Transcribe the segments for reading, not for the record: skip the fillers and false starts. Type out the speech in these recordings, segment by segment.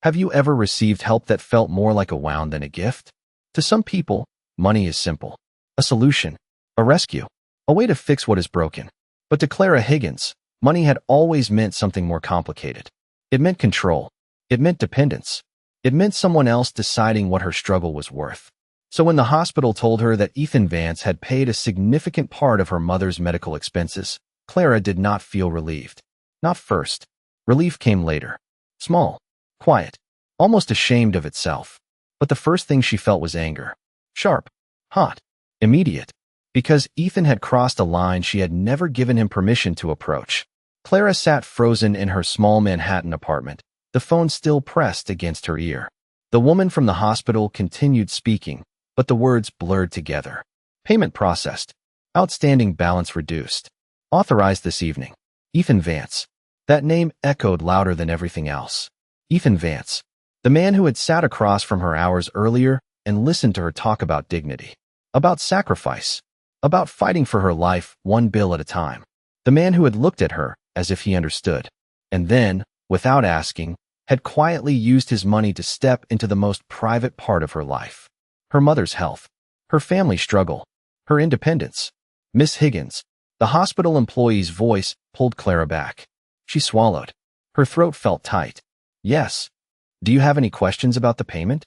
Have you ever received help that felt more like a wound than a gift? To some people, money is simple. A solution, a rescue, a way to fix what is broken. But to Clara Higgins, money had always meant something more complicated. It meant control. It meant dependence. It meant someone else deciding what her struggle was worth. So when the hospital told her that Vance had paid a significant part of her mother's medical expenses, Clara did not feel relieved. Not first. Relief came later. Small, quiet, almost ashamed of itself. But the first thing she felt was anger. Sharp, hot, immediate. Because Ethan had crossed a line she had never given him permission to approach. Clara sat frozen in her small Manhattan apartment, the phone still pressed against her ear. The woman from the hospital continued speaking, but the words blurred together. Payment processed. Outstanding balance reduced. Authorized this evening. Ethan Vance. That name echoed louder than everything else. Ethan Vance. The man who had sat across from her hours earlier and listened to her talk about dignity. About sacrifice. About fighting for her life one bill at a time. The man who had looked at her as if he understood. And then, without asking, had quietly used his money to step into the most private part of her life. Her mother's health. Her family struggle. Her independence. Miss Higgins. The hospital employee's voice pulled Clara back. She swallowed. Her throat felt tight. Yes. Do you have any questions about the payment?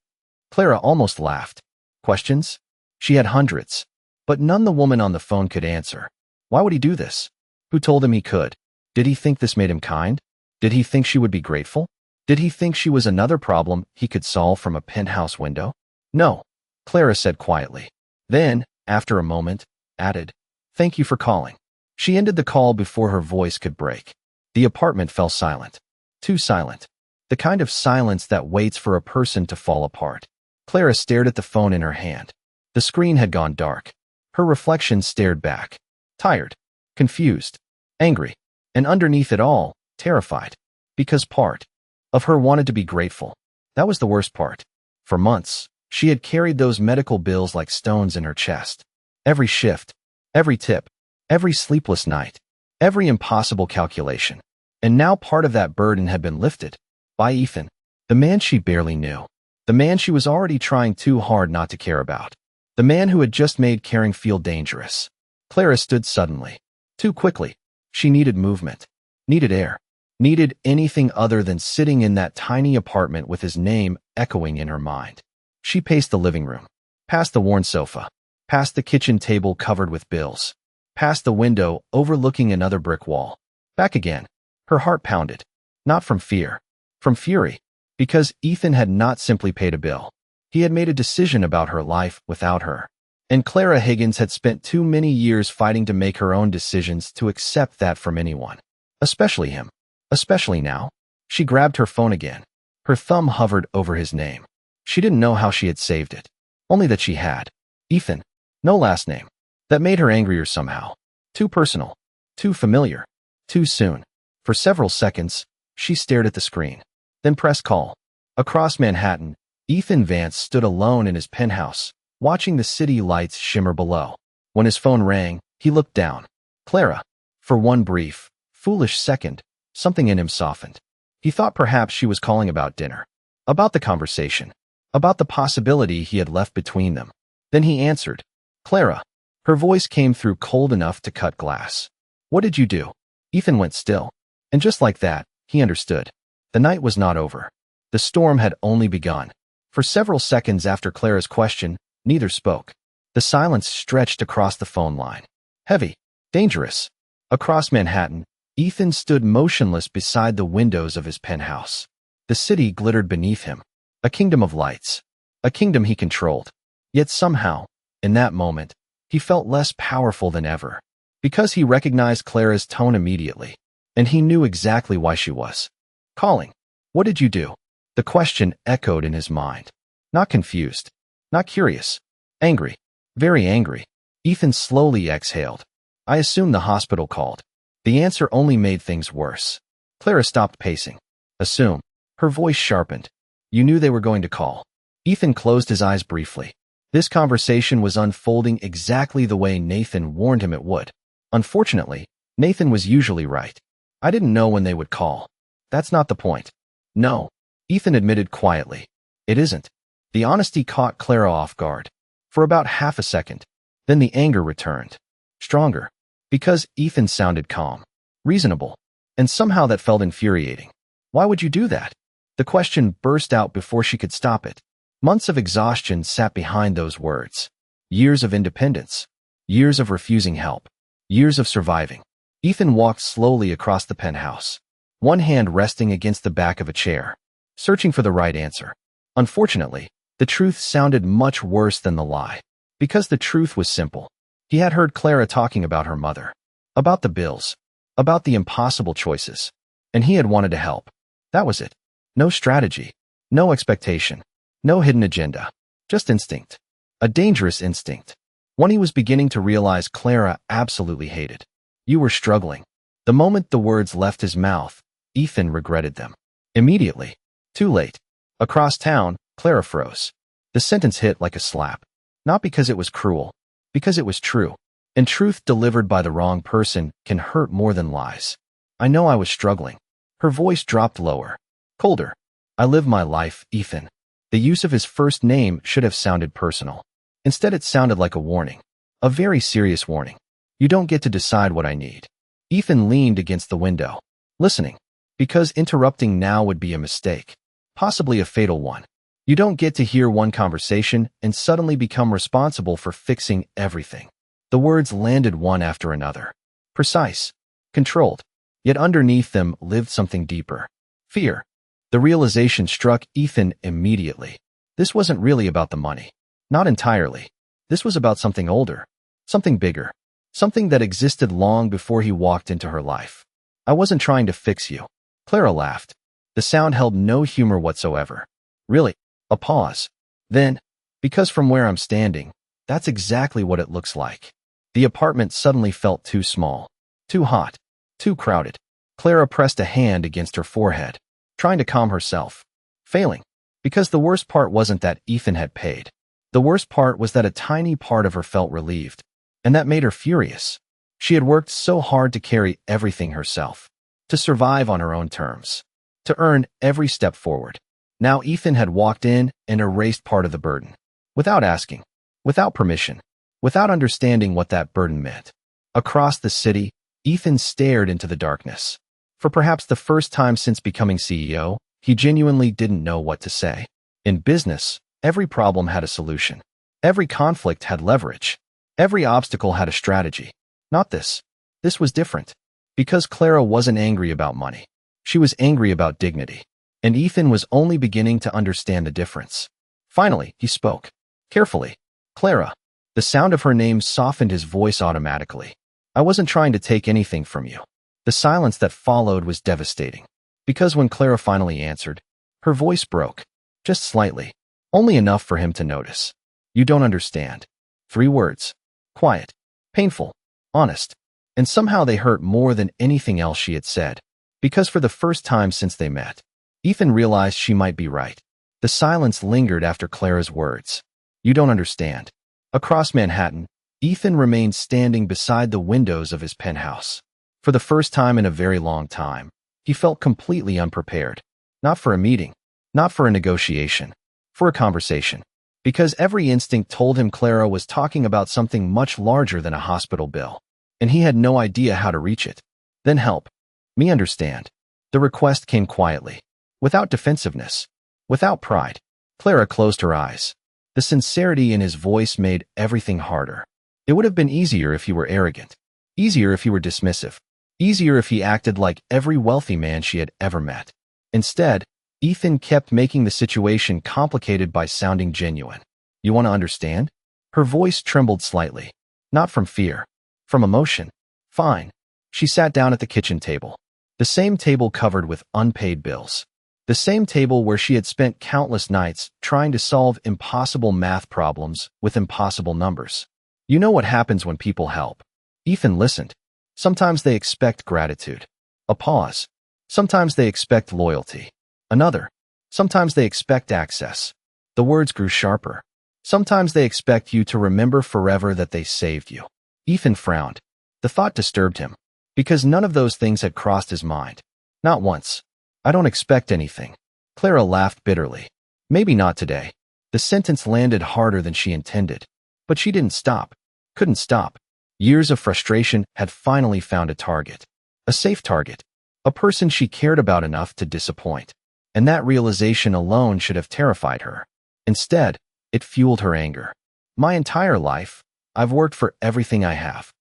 Clara almost laughed. Questions? She had hundreds. But none the woman on the phone could answer. Why would he do this? Who told him he could? Did he think this made him kind? Did he think she would be grateful? Did he think she was another problem he could solve from a penthouse window? No, Clara said quietly. Then, after a moment, added, Thank you for calling. She ended the call before her voice could break. The apartment fell silent. Too silent. The kind of silence that waits for a person to fall apart. Clara stared at the phone in her hand. The screen had gone dark. Her reflection stared back. Tired. Confused. Angry. And underneath it all, terrified. Because part of her wanted to be grateful. That was the worst part. For months, she had carried those medical bills like stones in her chest. Every shift. Every tip. Every sleepless night. Every impossible calculation. And now part of that burden had been lifted. By Ethan. The man she barely knew. The man she was already trying too hard not to care about. The man who had just made caring feel dangerous. Clara stood suddenly. Too quickly. She needed movement. Needed air. Needed anything other than sitting in that tiny apartment with his name echoing in her mind. She paced the living room. Past the worn sofa. Past the kitchen table covered with bills. Past the window overlooking another brick wall. Back again. Her heart pounded. Not from fear. From fury. Because Ethan had not simply paid a bill. He had made a decision about her life without her. And Clara Higgins had spent too many years fighting to make her own decisions to accept that from anyone. Especially him. Especially now. She grabbed her phone again. Her thumb hovered over his name. She didn't know how she had saved it. Only that she had. Ethan. No last name. That made her angrier somehow. Too personal. Too familiar. Too soon. For several seconds, she stared at the screen. Then pressed call. Across Manhattan, Ethan Vance stood alone in his penthouse, watching the city lights shimmer below. When his phone rang, he looked down. Clara. For one brief, foolish second, something in him softened. He thought perhaps she was calling about dinner. About the conversation. About the possibility he had left between them. Then he answered. Clara. Her voice came through cold enough to cut glass. What did you do? Ethan went still. And just like that, he understood. The night was not over. The storm had only begun. For several seconds after Clara's question, neither spoke. The silence stretched across the phone line. Heavy. Dangerous. Across Manhattan, Ethan stood motionless beside the windows of his penthouse. The city glittered beneath him. A kingdom of lights. A kingdom he controlled. Yet somehow, in that moment, he felt less powerful than ever. Because he recognized Clara's tone immediately. And he knew exactly why she was calling. What did you do? The question echoed in his mind. Not confused. Not curious. Angry. Very angry. Ethan slowly exhaled. I assume the hospital called. The answer only made things worse. Clara stopped pacing. Assume. Her voice sharpened. You knew they were going to call. Ethan closed his eyes briefly. This conversation was unfolding exactly the way Nathan warned him it would. Unfortunately, Nathan was usually right. I didn't know when they would call. That's not the point. No. Ethan admitted quietly. It isn't. The honesty caught Clara off guard. For about half a second. Then the anger returned. Stronger. Because Ethan sounded calm. Reasonable. And somehow that felt infuriating. Why would you do that? The question burst out before she could stop it. Months of exhaustion sat behind those words. Years of independence. Years of refusing help. Years of surviving. Ethan walked slowly across the penthouse. One hand resting against the back of a chair. Searching for the right answer. Unfortunately, the truth sounded much worse than the lie. Because the truth was simple. He had heard Clara talking about her mother. About the bills. About the impossible choices. And he had wanted to help. That was it. No strategy. No expectation. No hidden agenda. Just instinct. A dangerous instinct. One he was beginning to realize Clara absolutely hated. You were struggling. The moment the words left his mouth, Ethan regretted them. Immediately. Too late. Across town, Clara froze. The sentence hit like a slap. Not because it was cruel. Because it was true. And truth delivered by the wrong person can hurt more than lies. I know I was struggling. Her voice dropped lower. Colder. I live my life, Ethan. The use of his first name should have sounded personal. Instead it sounded like a warning. A very serious warning. You don't get to decide what I need. Ethan leaned against the window. Listening. Because interrupting now would be a mistake. Possibly a fatal one. You don't get to hear one conversation and suddenly become responsible for fixing everything. The words landed one after another. Precise. Controlled. Yet underneath them lived something deeper. Fear. The realization struck Ethan immediately. This wasn't really about the money. Not entirely. This was about something older. Something bigger. Something that existed long before he walked into her life. I wasn't trying to fix you. Clara laughed. The sound held no humor whatsoever. Really? A pause. Then, because from where I'm standing, that's exactly what it looks like. The apartment suddenly felt too small. Too hot. Too crowded. Clara pressed a hand against her forehead, trying to calm herself. Failing. Because the worst part wasn't that Ethan had paid. The worst part was that a tiny part of her felt relieved. And that made her furious. She had worked so hard to carry everything herself. To survive on her own terms. To earn every step forward. Now Ethan had walked in and erased part of the burden. Without asking. Without permission. Without understanding what that burden meant. Across the city, Ethan stared into the darkness. For perhaps the first time since becoming CEO, he genuinely didn't know what to say. In business, every problem had a solution. Every conflict had leverage. Every obstacle had a strategy. Not this. This was different. Because Clara wasn't angry about money. She was angry about dignity. And Ethan was only beginning to understand the difference. Finally, he spoke. Carefully. Clara. The sound of her name softened his voice automatically. I wasn't trying to take anything from you. The silence that followed was devastating. Because when Clara finally answered, her voice broke. Just slightly. Only enough for him to notice. You don't understand. 3 words. Quiet. Painful. Honest. And somehow they hurt more than anything else she had said. Because for the first time since they met, Ethan realized she might be right. The silence lingered after Clara's words. You don't understand. Across Manhattan, Ethan remained standing beside the windows of his penthouse. For the first time in a very long time, he felt completely unprepared. Not for a meeting. Not for a negotiation. For a conversation. Because every instinct told him Clara was talking about something much larger than a hospital bill. And he had no idea how to reach it. Then help. Me understand. The request came quietly. Without defensiveness. Without pride. Clara closed her eyes. The sincerity in his voice made everything harder. It would have been easier if he were arrogant. Easier if he were dismissive. Easier if he acted like every wealthy man she had ever met. Instead, Ethan kept making the situation complicated by sounding genuine. You want to understand? Her voice trembled slightly. Not from fear. From emotion. Fine. She sat down at the kitchen table. The same table covered with unpaid bills. The same table where she had spent countless nights trying to solve impossible math problems with impossible numbers. You know what happens when people help. Ethan listened. Sometimes they expect gratitude. A pause. Sometimes they expect loyalty. Another. Sometimes they expect access. The words grew sharper. Sometimes they expect you to remember forever that they saved you. Ethan frowned. The thought disturbed him. Because none of those things had crossed his mind. Not once. I don't expect anything. Clara laughed bitterly. Maybe not today. The sentence landed harder than she intended. But she didn't stop. Couldn't stop. Years of frustration had finally found a target. A safe target. A person she cared about enough to disappoint. And that realization alone should have terrified her. Instead, it fueled her anger. My entire life, I've worked for everything I have.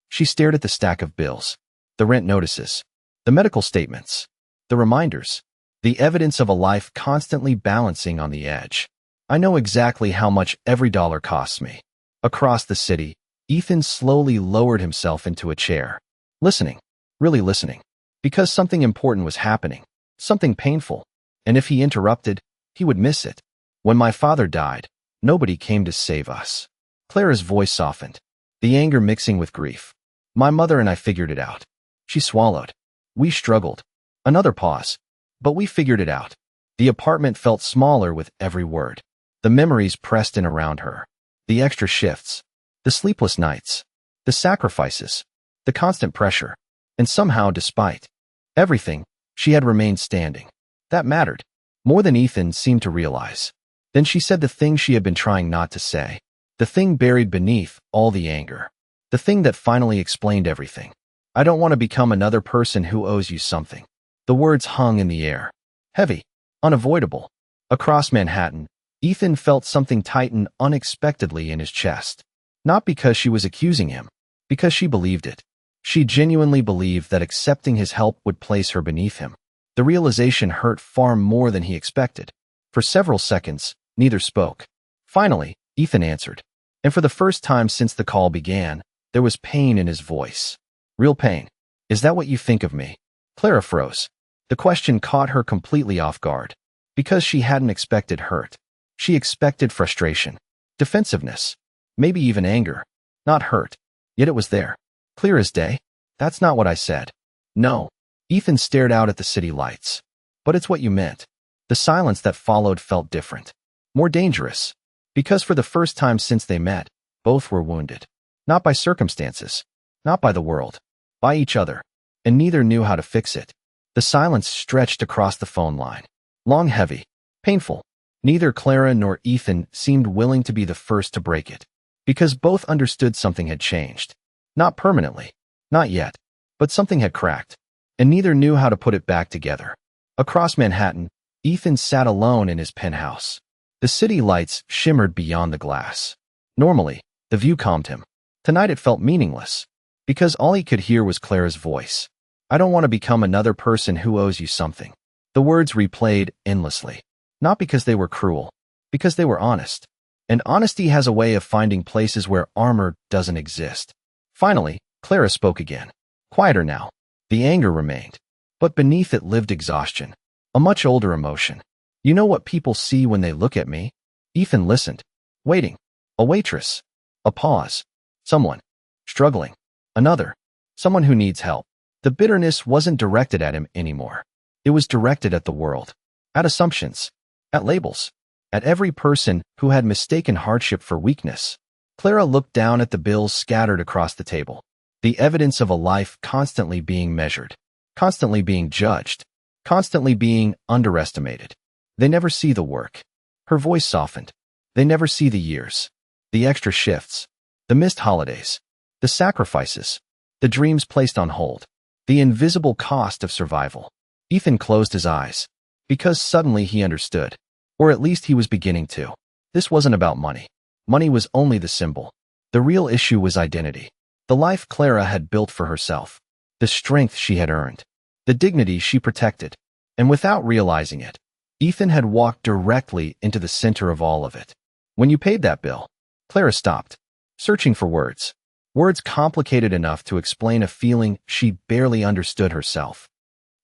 She stared at the stack of bills. The rent notices. The medical statements. The reminders. The evidence of a life constantly balancing on the edge. I know exactly how much every dollar costs me. Across the city, Ethan slowly lowered himself into a chair. Listening. Really listening. Because something important was happening. Something painful. And if he interrupted, he would miss it. When my father died, nobody came to save us. Clara's voice softened. The anger mixing with grief. My mother and I figured it out. She swallowed. We struggled. Another pause. But we figured it out. The apartment felt smaller with every word. The memories pressed in around her. The extra shifts. The sleepless nights. The sacrifices. The constant pressure. And somehow, despite everything, she had remained standing. That mattered. More than Ethan seemed to realize. Then she said the thing she had been trying not to say. The thing buried beneath all the anger. The thing that finally explained everything. I don't want to become another person who owes you something. The words hung in the air. Heavy. Unavoidable. Across Manhattan, Ethan felt something tighten unexpectedly in his chest. Not because she was accusing him. Because she believed it. She genuinely believed that accepting his help would place her beneath him. The realization hurt far more than he expected. For several seconds, neither spoke. Finally, Ethan answered. And for the first time since the call began, there was pain in his voice. Real pain. Is that what you think of me? Clara froze. The question caught her completely off guard. Because she hadn't expected hurt. She expected frustration. Defensiveness. Maybe even anger. Not hurt. Yet it was there. Clear as day. That's not what I said. No. Ethan stared out at the city lights. But it's what you meant. The silence that followed felt different. More dangerous. Because for the first time since they met, both were wounded. Not by circumstances. Not by the world. By each other. And neither knew how to fix it. The silence stretched across the phone line. Long, heavy. Painful. Neither Clara nor Ethan seemed willing to be the first to break it. Because both understood something had changed. Not permanently. Not yet. But something had cracked. And neither knew how to put it back together. Across Manhattan, Ethan sat alone in his penthouse. The city lights shimmered beyond the glass. Normally, the view calmed him. Tonight it felt meaningless. Because all he could hear was Clara's voice. I don't want to become another person who owes you something. The words replayed endlessly. Not because they were cruel. Because they were honest. And honesty has a way of finding places where armor doesn't exist. Finally, Clara spoke again. Quieter now. The anger remained. But beneath it lived exhaustion. A much older emotion. You know what people see when they look at me? Ethan listened. Waiting. A waitress. A pause. Someone. Struggling. Another. Someone who needs help. The bitterness wasn't directed at him anymore. It was directed at the world. At assumptions. At labels. At every person who had mistaken hardship for weakness. Clara looked down at the bills scattered across the table. The evidence of a life constantly being measured. Constantly being judged. Constantly being underestimated. They never see the work. Her voice softened. They never see the years. The extra shifts. The missed holidays. The sacrifices. The dreams placed on hold. The invisible cost of survival. Ethan closed his eyes. Because suddenly he understood. Or at least he was beginning to. This wasn't about money. Money was only the symbol. The real issue was identity. The life Clara had built for herself. The strength she had earned. The dignity she protected. And without realizing it, Ethan had walked directly into the center of all of it. When you paid that bill, Clara stopped, searching for words. Words complicated enough to explain a feeling she barely understood herself.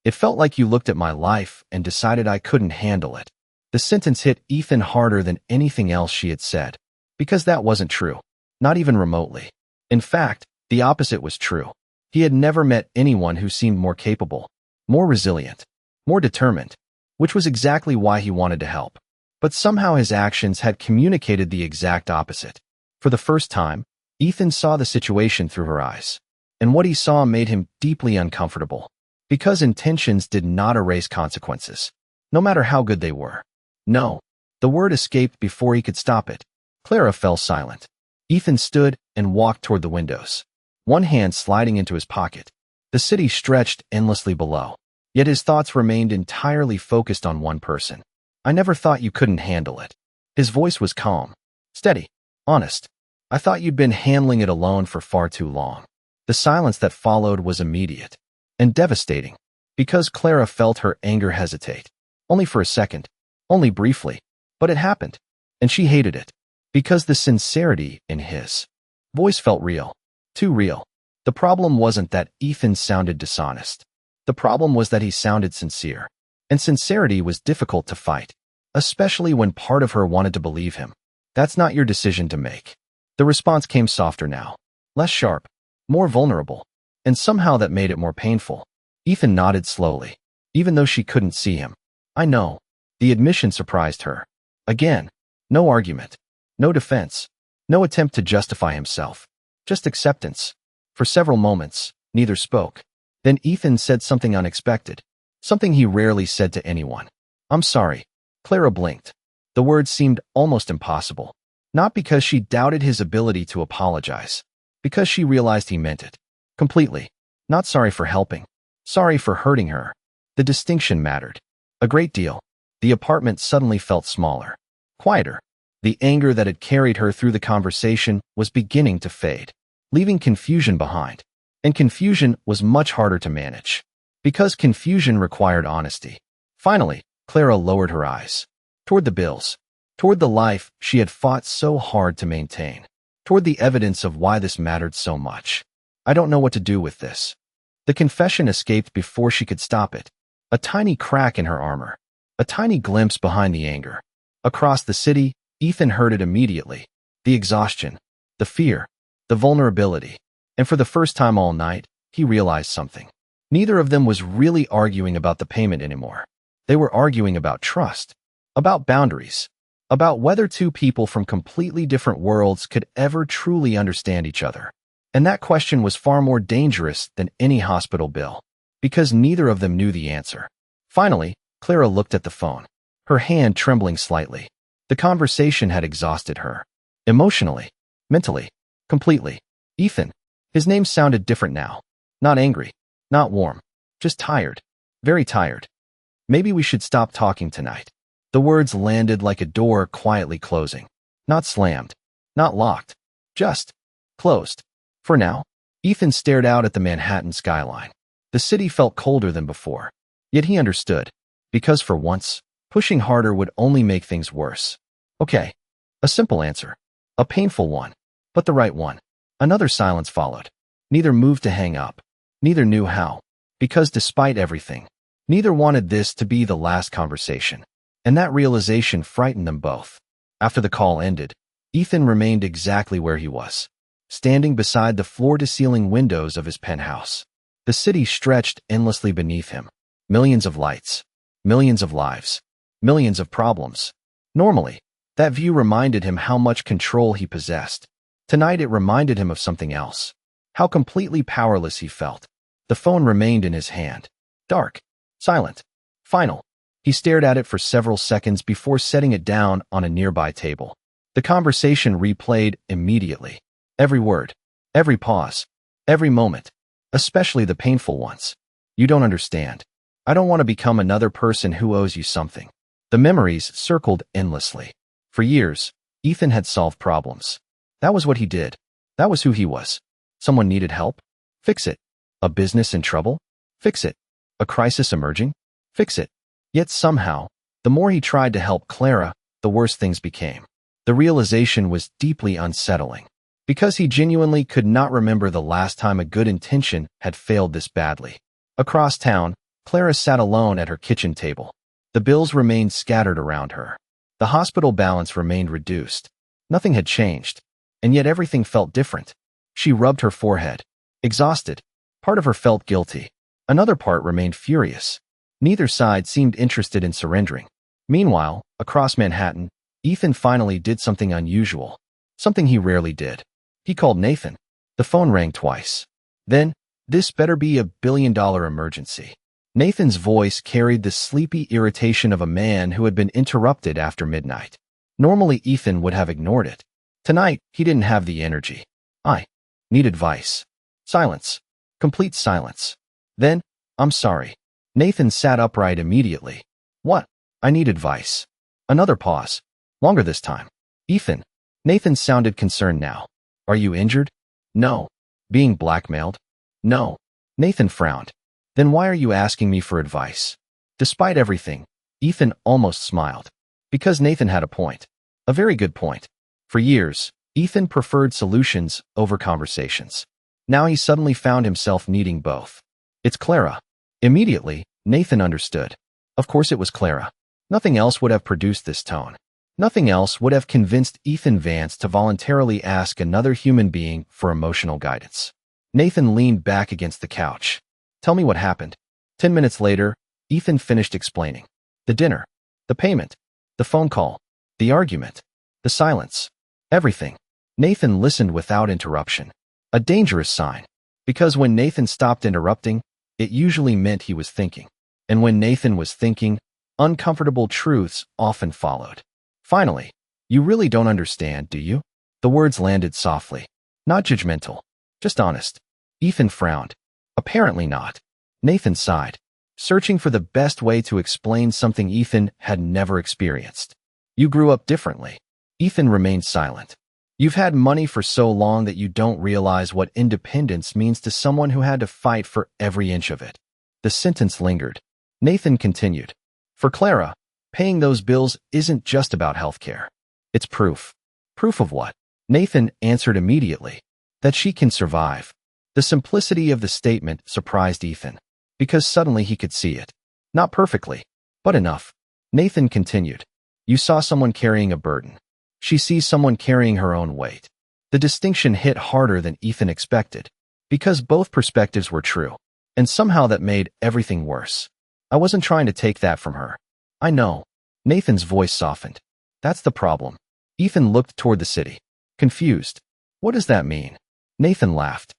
It felt like you looked at my life and decided I couldn't handle it. The sentence hit Ethan harder than anything else she had said. Because that wasn't true. Not even remotely. In fact, the opposite was true. He had never met anyone who seemed more capable, more resilient, more determined, which was exactly why he wanted to help. But somehow his actions had communicated the exact opposite. For the first time, Ethan saw the situation through her eyes. And what he saw made him deeply uncomfortable. Because intentions did not erase consequences. no matter how good they were. No. The word escaped before he could stop it. Clara fell silent. Ethan stood and walked toward the windows, one hand sliding into his pocket. The city stretched endlessly below, yet his thoughts remained entirely focused on one person. I never thought you couldn't handle it. His voice was calm, steady, honest. I thought you'd been handling it alone for far too long. The silence that followed was immediate and devastating, because Clara felt her anger hesitate. Only for a second, only briefly, but it happened, and she hated it, because the sincerity in his voice felt real, too real. The problem wasn't that Ethan sounded dishonest. The problem was that he sounded sincere, and sincerity was difficult to fight, especially when part of her wanted to believe him. That's not your decision to make. The response came softer now, less sharp, more vulnerable, and somehow that made it more painful. Ethan nodded slowly, even though she couldn't see him. I know. The admission surprised her. Again, no argument, no defense, no attempt to justify himself, just acceptance. For several moments, neither spoke. Then Ethan said something unexpected, something he rarely said to anyone. I'm sorry. Clara blinked. The words seemed almost impossible, not because she doubted his ability to apologize, because she realized he meant it. Completely. Not sorry for helping. Sorry for hurting her. The distinction mattered. A great deal. The apartment suddenly felt smaller, quieter. The anger that had carried her through the conversation was beginning to fade, leaving confusion behind. And confusion was much harder to manage, because confusion required honesty. Finally, Clara lowered her eyes toward the bills, toward the life she had fought so hard to maintain, toward the evidence of why this mattered so much. I don't know what to do with this. The confession escaped before she could stop it. A tiny crack in her armor, a tiny glimpse behind the anger. Across the city, Ethan heard it immediately. The exhaustion, the fear, the vulnerability. And for the first time all night, he realized something. Neither of them was really arguing about the payment anymore. They were arguing about trust, about boundaries, about whether two people from completely different worlds could ever truly understand each other. And that question was far more dangerous than any hospital bill, because neither of them knew the answer. Finally, Clara looked at the phone, her hand trembling slightly. The conversation had exhausted her. Emotionally, mentally, completely. Ethan. His name sounded different now. Not angry, not warm, just tired, very tired. Maybe we should stop talking tonight. The words landed like a door quietly closing. Not slammed, not locked, just closed. For now, Ethan stared out at the Manhattan skyline. The city felt colder than before. Yet he understood, because for once, pushing harder would only make things worse. Okay. A simple answer. A painful one, but the right one. Another silence followed. Neither moved to hang up. Neither knew how. Because despite everything, neither wanted this to be the last conversation. And that realization frightened them both. After the call ended, Ethan remained exactly where he was, standing beside the floor-to-ceiling windows of his penthouse. The city stretched endlessly beneath him. Millions of lights, millions of lives, millions of problems. Normally, that view reminded him how much control he possessed. Tonight it reminded him of something else. How completely powerless he felt. The phone remained in his hand. Dark, silent, final. He stared at it for several seconds before setting it down on a nearby table. The conversation replayed immediately. Every word, every pause, every moment, especially the painful ones. You don't understand. I don't want to become another person who owes you something. The memories circled endlessly. For years, Ethan had solved problems. That was what he did. That was who he was. Someone needed help? Fix it. A business in trouble? Fix it. A crisis emerging? Fix it. Yet somehow, the more he tried to help Clara, the worse things became. The realization was deeply unsettling, because he genuinely could not remember the last time a good intention had failed this badly. Across town, Clara sat alone at her kitchen table. The bills remained scattered around her. The hospital balance remained reduced. Nothing had changed, and yet everything felt different. She rubbed her forehead, exhausted. Part of her felt guilty. Another part remained furious. Neither side seemed interested in surrendering. Meanwhile, across Manhattan, Ethan finally did something unusual, something he rarely did. He called Nathan. The phone rang twice. Then, this better be a billion-dollar emergency. Nathan's voice carried the sleepy irritation of a man who had been interrupted after midnight. Normally, Ethan would have ignored it. Tonight, he didn't have the energy. I need advice. Silence. Complete silence. Then, I'm sorry. Nathan sat upright immediately. What? I need advice. Another pause. Longer this time. Ethan. Nathan sounded concerned now. Are you injured? No. Being blackmailed? No. Nathan frowned. Then why are you asking me for advice? Despite everything, Ethan almost smiled. Because Nathan had a point. A very good point. For years, Ethan preferred solutions over conversations. Now he suddenly found himself needing both. It's Clara. Immediately, Nathan understood. Of course it was Clara. Nothing else would have produced this tone. Nothing else would have convinced Ethan Vance to voluntarily ask another human being for emotional guidance. Nathan leaned back against the couch. Tell me what happened. 10 minutes later, Ethan finished explaining. The dinner. The payment. The phone call. The argument. The silence. Everything. Nathan listened without interruption. A dangerous sign. Because when Nathan stopped interrupting, it usually meant he was thinking. And when Nathan was thinking, uncomfortable truths often followed. Finally, you really don't understand, do you? The words landed softly. Not judgmental. Just honest. Ethan frowned. Apparently not. Nathan sighed, searching for the best way to explain something Ethan had never experienced. You grew up differently. Ethan remained silent. You've had money for so long that you don't realize what independence means to someone who had to fight for every inch of it. The sentence lingered. Nathan continued. For Clara, paying those bills isn't just about healthcare. It's proof. Proof of what? Nathan answered immediately. That she can survive. The simplicity of the statement surprised Ethan, because suddenly he could see it. Not perfectly, but enough. Nathan continued. You saw someone carrying a burden. She sees someone carrying her own weight. The distinction hit harder than Ethan expected, because both perspectives were true, and somehow that made everything worse. I wasn't trying to take that from her. I know. Nathan's voice softened. That's the problem. Ethan looked toward the city, confused. What does that mean? Nathan laughed.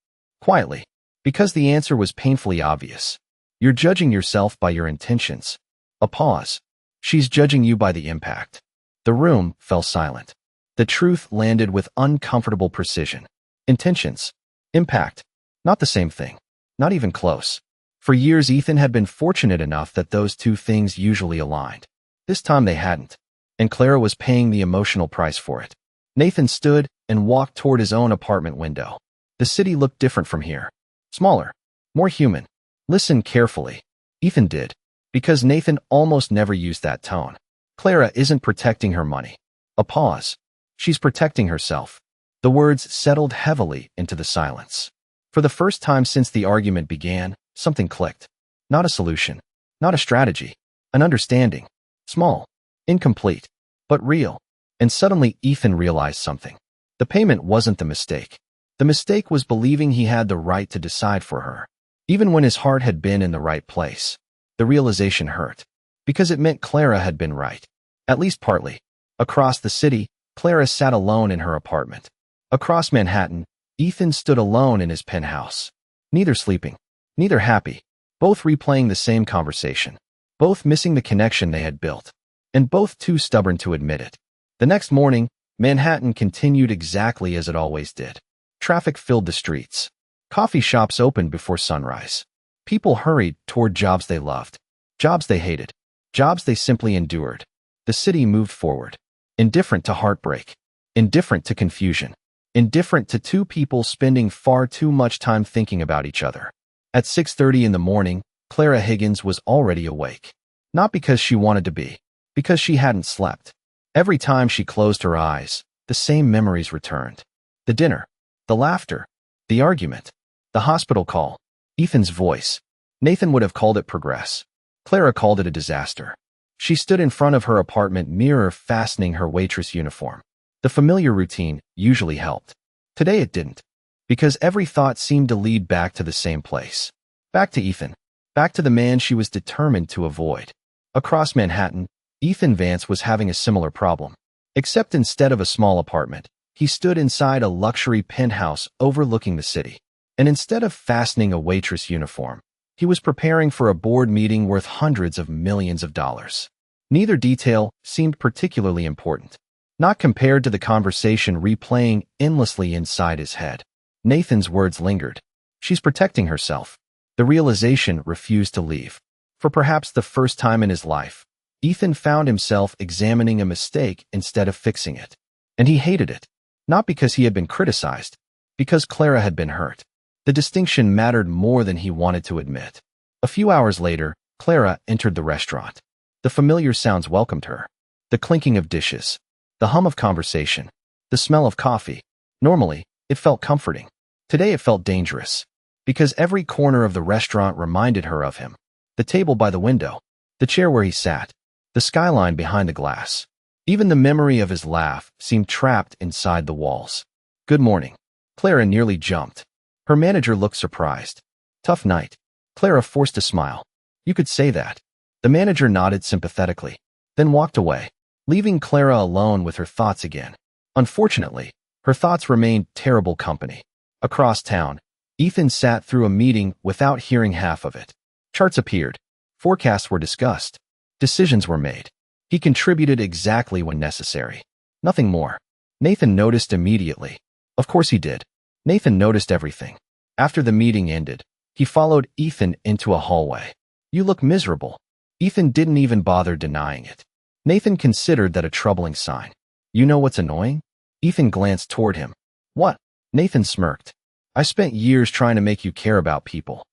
Quietly. Because the answer was painfully obvious. You're judging yourself by your intentions. A pause. She's judging you by the impact. The room fell silent. The truth landed with uncomfortable precision. Intentions. Impact. Not the same thing. Not even close. For years, Ethan had been fortunate enough that those two things usually aligned. This time they hadn't. And Clara was paying the emotional price for it. Nathan stood and walked toward his own apartment window. The city looked different from here. Smaller. More human. Listen carefully. Ethan did. Because Nathan almost never used that tone. Clara isn't protecting her money. A pause. She's protecting herself. The words settled heavily into the silence. For the first time since the argument began, something clicked. Not a solution. Not a strategy. An understanding. Small. Incomplete. But real. And suddenly Ethan realized something. The payment wasn't the mistake. The mistake was believing he had the right to decide for her. Even when his heart had been in the right place. The realization hurt. Because it meant Clara had been right. At least partly. Across the city, Clara sat alone in her apartment. Across Manhattan, Ethan stood alone in his penthouse. Neither sleeping. Neither happy. Both replaying the same conversation. Both missing the connection they had built. And both too stubborn to admit it. The next morning, Manhattan continued exactly as it always did. Traffic filled the streets. Coffee shops opened before sunrise. People hurried toward jobs they loved. Jobs they hated. Jobs they simply endured. The city moved forward. Indifferent to heartbreak. Indifferent to confusion. Indifferent to two people spending far too much time thinking about each other. At 6:30 in the morning, Clara Higgins was already awake. Not because she wanted to be. Because she hadn't slept. Every time she closed her eyes, the same memories returned. The dinner. The laughter. The argument. The hospital call. Ethan's voice. Nathan would have called it progress. Clara called it a disaster. She stood in front of her apartment mirror fastening her waitress uniform. The familiar routine usually helped. Today it didn't. Because every thought seemed to lead back to the same place. Back to Ethan. Back to the man she was determined to avoid. Across Manhattan, Ethan Vance was having a similar problem. Except instead of a small apartment, he stood inside a luxury penthouse overlooking the city. And instead of fastening a waitress uniform, He was preparing for a board meeting worth hundreds of millions of dollars. Neither detail seemed particularly important, not compared to the conversation replaying endlessly inside his head. Nathan's words lingered. She's protecting herself. The realization refused to leave. For perhaps the first time in his life, Ethan found himself examining a mistake instead of fixing it. And he hated it. Not because he had been criticized, because Clara had been hurt. The distinction mattered more than he wanted to admit. A few hours later, Clara entered the restaurant. The familiar sounds welcomed her. The clinking of dishes, the hum of conversation, the smell of coffee. Normally, it felt comforting. Today it felt dangerous, because every corner of the restaurant reminded her of him. The table by the window, the chair where he sat, the skyline behind the glass. Even the memory of his laugh seemed trapped inside the walls. "Good morning." Clara nearly jumped. Her manager looked surprised. "Tough night." Clara forced a smile. "You could say that." The manager nodded sympathetically, then walked away, leaving Clara alone with her thoughts again. Unfortunately, her thoughts remained terrible company. Across town, Ethan sat through a meeting without hearing half of it. Charts appeared. Forecasts were discussed. Decisions were made. He contributed exactly when necessary. Nothing more. Nathan noticed immediately. Of course he did. Nathan noticed everything. After the meeting ended, he followed Ethan into a hallway. "You look miserable." Ethan didn't even bother denying it. Nathan considered that a troubling sign. "You know what's annoying?" Ethan glanced toward him. "What?" Nathan smirked. "I spent years trying to make you care about people."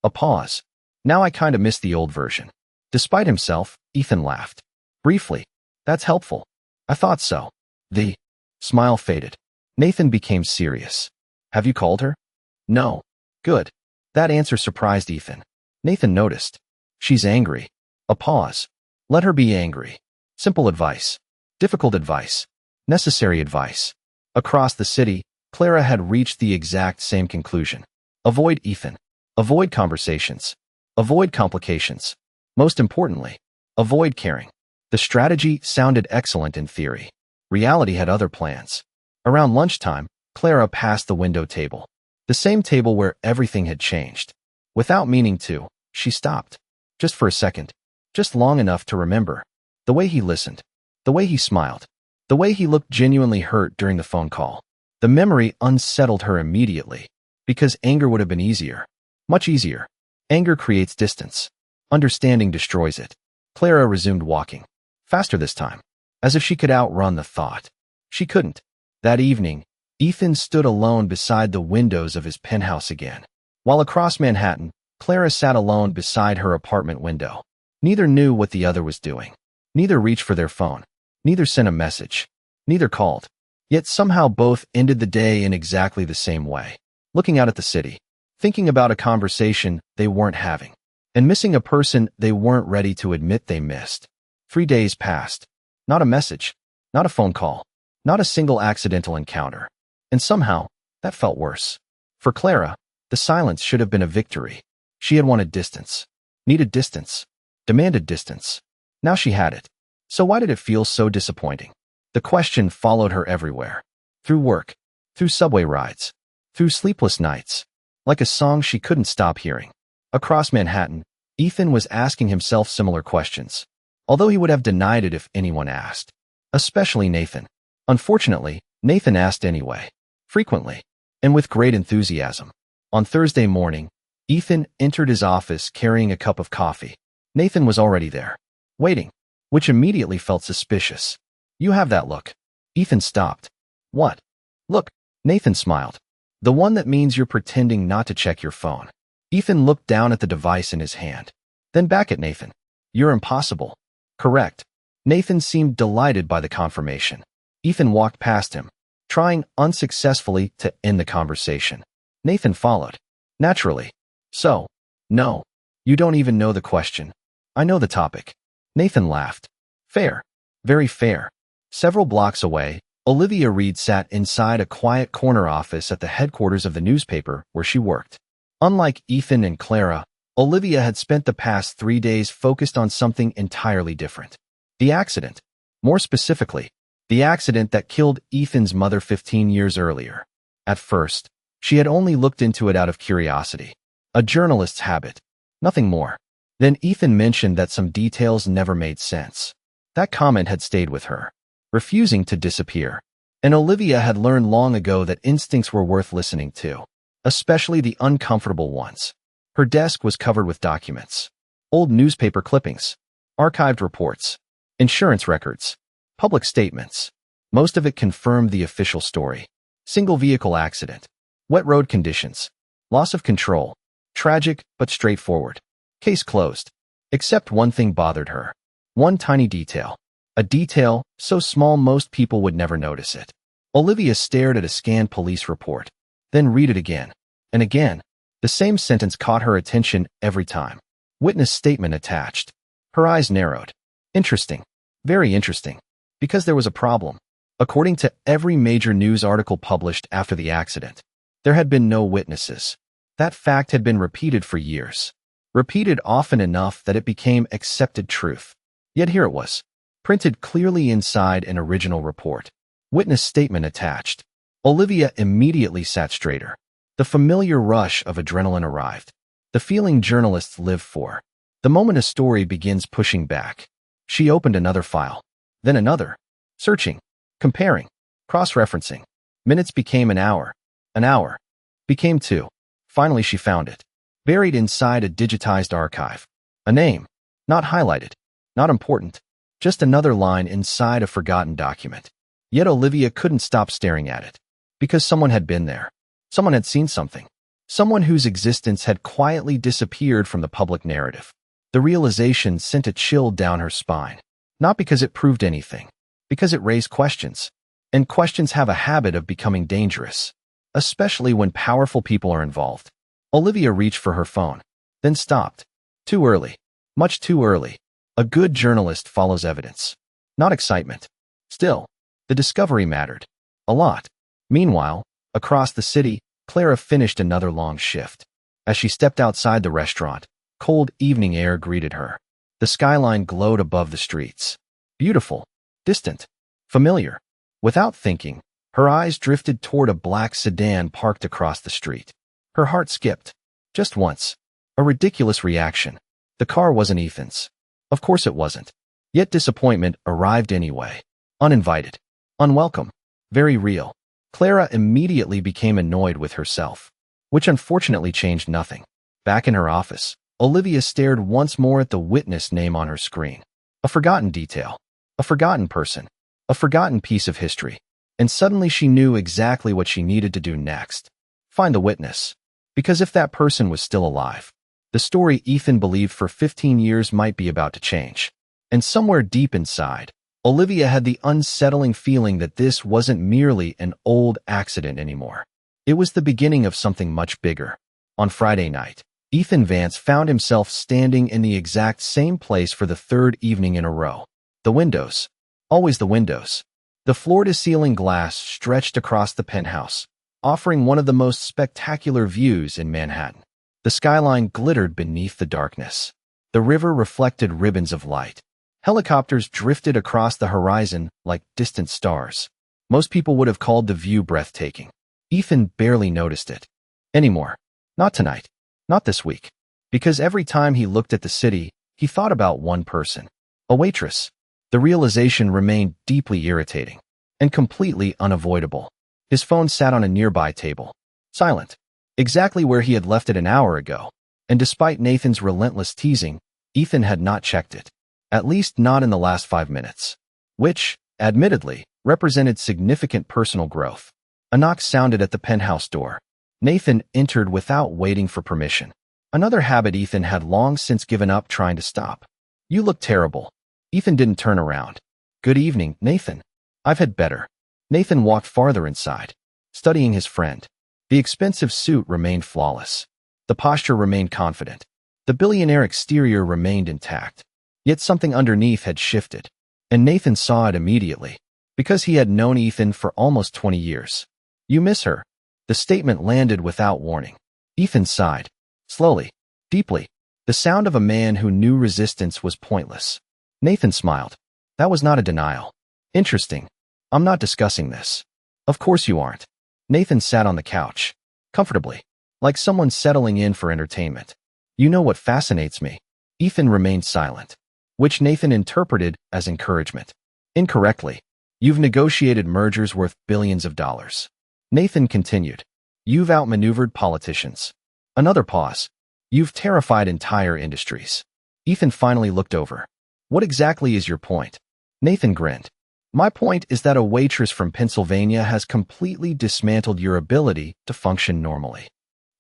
A pause. "Now I kinda miss the old version." Despite himself, Ethan laughed. Briefly. "That's helpful." "I thought so." The smile faded. Nathan became serious. "Have you called her?" "No." "Good." That answer surprised Ethan. Nathan noticed. "She's angry." A pause. "Let her be angry." Simple advice. Difficult advice. Necessary advice. Across the city, Clara had reached the exact same conclusion. Avoid Ethan. Avoid conversations. Avoid complications. Most importantly, avoid caring. The strategy sounded excellent in theory. Reality had other plans. Around lunchtime, Clara passed the window table. The same table where everything had changed. Without meaning to, she stopped. Just for a second. Just long enough to remember. The way he listened. The way he smiled. The way he looked genuinely hurt during the phone call. The memory unsettled her immediately. Because anger would have been easier. Much easier. Anger creates distance. Understanding destroys it. Clara resumed walking. Faster this time. As if she could outrun the thought. She couldn't. That evening, Ethan stood alone beside the windows of his penthouse again. While across Manhattan, Clara sat alone beside her apartment window. Neither knew what the other was doing. Neither reached for their phone. Neither sent a message. Neither called. Yet somehow both ended the day in exactly the same way. Looking out at the city. Thinking about a conversation they weren't having. And missing a person they weren't ready to admit they missed. 3 days passed. Not a message. Not a phone call. Not a single accidental encounter. And somehow, that felt worse. For Clara, the silence should have been a victory. She had wanted distance. Needed distance. Demanded distance. Now she had it. So why did it feel so disappointing? The question followed her everywhere. Through work. Through subway rides. Through sleepless nights. Like a song she couldn't stop hearing. Across Manhattan, Ethan was asking himself similar questions. Although he would have denied it if anyone asked. Especially Nathan. Unfortunately, Nathan asked anyway. Frequently. And with great enthusiasm. On Thursday morning, Ethan entered his office carrying a cup of coffee. Nathan was already there. Waiting. Which immediately felt suspicious. "You have that look." Ethan stopped. "What?" "Look." Nathan smiled. "The one that means you're pretending not to check your phone." Ethan looked down at the device in his hand. Then back at Nathan. "You're impossible." "Correct." Nathan seemed delighted by the confirmation. Ethan walked past him, trying unsuccessfully to end the conversation. Nathan followed. "Naturally." "So?" "No. You don't even know the question." "I know the topic." Nathan laughed. "Fair. Very fair." Several blocks away, Olivia Reed sat inside a quiet corner office at the headquarters of the newspaper where she worked. Unlike Ethan and Clara, Olivia had spent the past 3 days focused on something entirely different. The accident. More specifically, the accident that killed Ethan's mother 15 years earlier. At first, she had only looked into it out of curiosity. A journalist's habit. Nothing more. Then Ethan mentioned that some details never made sense. That comment had stayed with her, refusing to disappear. And Olivia had learned long ago that instincts were worth listening to, especially the uncomfortable ones. Her desk was covered with documents, old newspaper clippings, archived reports, insurance records, public statements. Most of it confirmed the official story. Single vehicle accident, wet road conditions, loss of control, tragic but straightforward. Case closed. Except one thing bothered her. One tiny detail. A detail so small most people would never notice it. Olivia stared at a scanned police report, then read it again. And again. The same sentence caught her attention every time. Witness statement attached. Her eyes narrowed. Interesting. Very interesting. Because there was a problem. According to every major news article published after the accident, there had been no witnesses. That fact had been repeated for years. Repeated often enough that it became accepted truth. Yet here it was, printed clearly inside an original report. Witness statement attached. Olivia immediately sat straighter. The familiar rush of adrenaline arrived. The feeling journalists live for. The moment a story begins pushing back. She opened another file. Then another. Searching. Comparing. Cross-referencing. Minutes became an hour. An hour. Became 2. Finally she found it. Buried inside a digitized archive. A name. Not highlighted. Not important. Just another line inside a forgotten document. Yet Olivia couldn't stop staring at it. Because someone had been there. Someone had seen something. Someone whose existence had quietly disappeared from the public narrative. The realization sent a chill down her spine. Not because it proved anything. Because it raised questions. And questions have a habit of becoming dangerous. Especially when powerful people are involved. Olivia reached for her phone. Then stopped. Too early. Much too early. A good journalist follows evidence. Not excitement. Still, the discovery mattered. A lot. Meanwhile, across the city, Clara finished another long shift. As she stepped outside the restaurant, cold evening air greeted her. The skyline glowed above the streets. Beautiful. Distant. Familiar. Without thinking, her eyes drifted toward a black sedan parked across the street. Her heart skipped. Just once. A ridiculous reaction. The car wasn't Ethan's. Of course it wasn't. Yet disappointment arrived anyway. Uninvited. Unwelcome. Very real. Clara immediately became annoyed with herself, which unfortunately changed nothing. Back in her office, Olivia stared once more at the witness name on her screen. A forgotten detail. A forgotten person. A forgotten piece of history. And suddenly she knew exactly what she needed to do next. Find the witness. Because if that person was still alive, the story Ethan believed for 15 years might be about to change. And somewhere deep inside, Olivia had the unsettling feeling that this wasn't merely an old accident anymore. It was the beginning of something much bigger. On Friday night, Ethan Vance found himself standing in the exact same place for the 3rd evening in a row. The windows. Always the windows. The floor-to-ceiling glass stretched across the penthouse, offering one of the most spectacular views in Manhattan. The skyline glittered beneath the darkness. The river reflected ribbons of light. Helicopters drifted across the horizon like distant stars. Most people would have called the view breathtaking. Ethan barely noticed it. Anymore. Not tonight. Not this week. Because every time he looked at the city, he thought about one person. A waitress. The realization remained deeply irritating. And completely unavoidable. His phone sat on a nearby table. Silent. Exactly where he had left it an hour ago. And despite Nathan's relentless teasing, Ethan had not checked it. At least not in the last 5 minutes. Which, admittedly, represented significant personal growth. A knock sounded at the penthouse door. Nathan entered without waiting for permission. Another habit Ethan had long since given up trying to stop. You look terrible. Ethan didn't turn around. Good evening, Nathan. I've had better. Nathan walked farther inside, studying his friend. The expensive suit remained flawless. The posture remained confident. The billionaire exterior remained intact. Yet something underneath had shifted, and Nathan saw it immediately, because he had known Ethan for almost 20 years. You miss her. The statement landed without warning. Ethan sighed, slowly, deeply, the sound of a man who knew resistance was pointless. Nathan smiled. That was not a denial. Interesting. I'm not discussing this. Of course you aren't. Nathan sat on the couch, comfortably, like someone settling in for entertainment. You know what fascinates me? Ethan remained silent, which Nathan interpreted as encouragement. Incorrectly. You've negotiated mergers worth billions of dollars. Nathan continued. You've outmaneuvered politicians. Another pause. You've terrified entire industries. Ethan finally looked over. What exactly is your point? Nathan grinned. My point is that a waitress from Pennsylvania has completely dismantled your ability to function normally.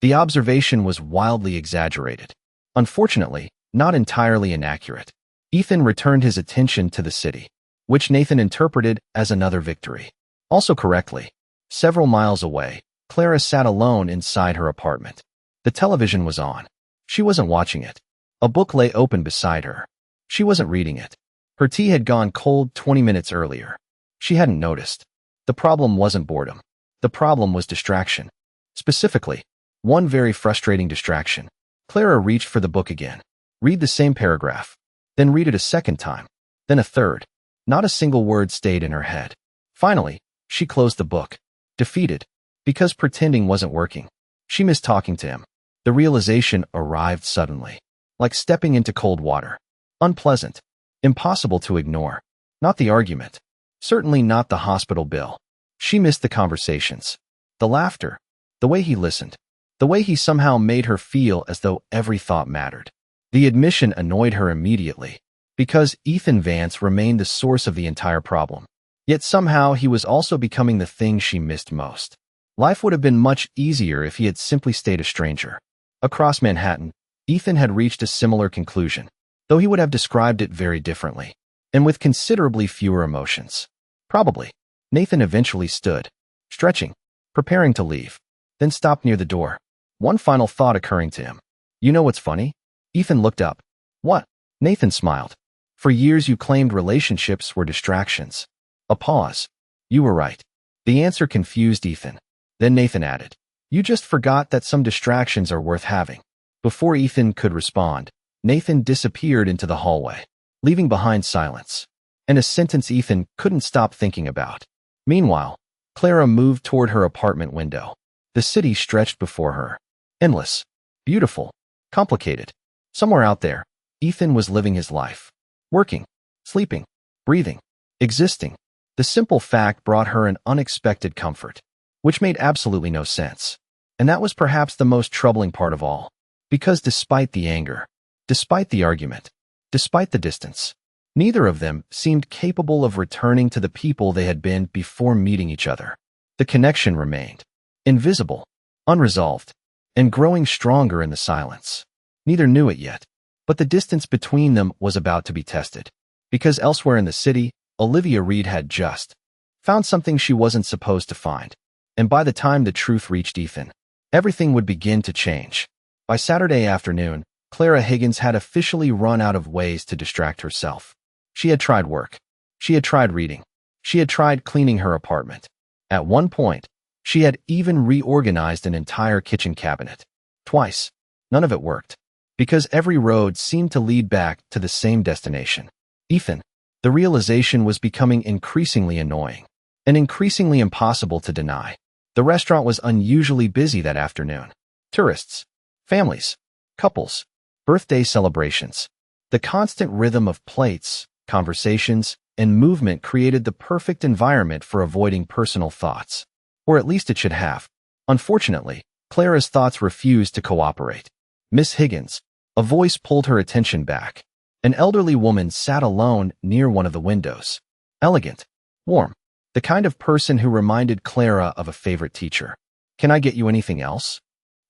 The observation was wildly exaggerated. Unfortunately, not entirely inaccurate. Ethan returned his attention to the city, which Nathan interpreted as another victory. Also correctly, several miles away, Clara sat alone inside her apartment. The television was on. She wasn't watching it. A book lay open beside her. She wasn't reading it. Her tea had gone cold 20 minutes earlier. She hadn't noticed. The problem wasn't boredom. The problem was distraction. Specifically, one very frustrating distraction. Clara reached for the book again. Read the same paragraph. Then read it a second time. Then a third. Not a single word stayed in her head. Finally, she closed the book. Defeated. Because pretending wasn't working. She missed talking to him. The realization arrived suddenly. Like stepping into cold water. Unpleasant. Impossible to ignore. Not the argument. Certainly not the hospital bill. She missed the conversations. The laughter. The way he listened. The way he somehow made her feel as though every thought mattered. The admission annoyed her immediately. Because Ethan Vance remained the source of the entire problem. Yet somehow he was also becoming the thing she missed most. Life would have been much easier if he had simply stayed a stranger. Across Manhattan, Ethan had reached a similar conclusion, though he would have described it very differently, and with considerably fewer emotions. Probably. Nathan eventually stood, stretching, preparing to leave, then stopped near the door. One final thought occurring to him. You know what's funny? Ethan looked up. What? Nathan smiled. For years you claimed relationships were distractions. A pause. You were right. The answer confused Ethan. Then Nathan added, you just forgot that some distractions are worth having. Before Ethan could respond, Nathan disappeared into the hallway, leaving behind silence, and a sentence Ethan couldn't stop thinking about. Meanwhile, Clara moved toward her apartment window. The city stretched before her. Endless. Beautiful. Complicated. Somewhere out there, Ethan was living his life. Working. Sleeping. Breathing. Existing. The simple fact brought her an unexpected comfort, which made absolutely no sense. And that was perhaps the most troubling part of all. Because despite the anger, despite the argument, despite the distance, neither of them seemed capable of returning to the people they had been before meeting each other. The connection remained. Invisible, unresolved, and growing stronger in the silence. Neither knew it yet, but the distance between them was about to be tested. Because elsewhere in the city, Olivia Reed had just found something she wasn't supposed to find. And by the time the truth reached Ethan, everything would begin to change. By Saturday afternoon, Clara Higgins had officially run out of ways to distract herself. She had tried work. She had tried reading. She had tried cleaning her apartment. At one point, she had even reorganized an entire kitchen cabinet. Twice. None of it worked. Because every road seemed to lead back to the same destination. Ethan. The realization was becoming increasingly annoying and increasingly impossible to deny. The restaurant was unusually busy that afternoon. Tourists, families, couples, birthday celebrations. The constant rhythm of plates, conversations, and movement created the perfect environment for avoiding personal thoughts. Or at least it should have. Unfortunately, Clara's thoughts refused to cooperate. Miss Higgins, a voice pulled her attention back. An elderly woman sat alone near one of the windows. Elegant, warm, the kind of person who reminded Clara of a favorite teacher. Can I get you anything else?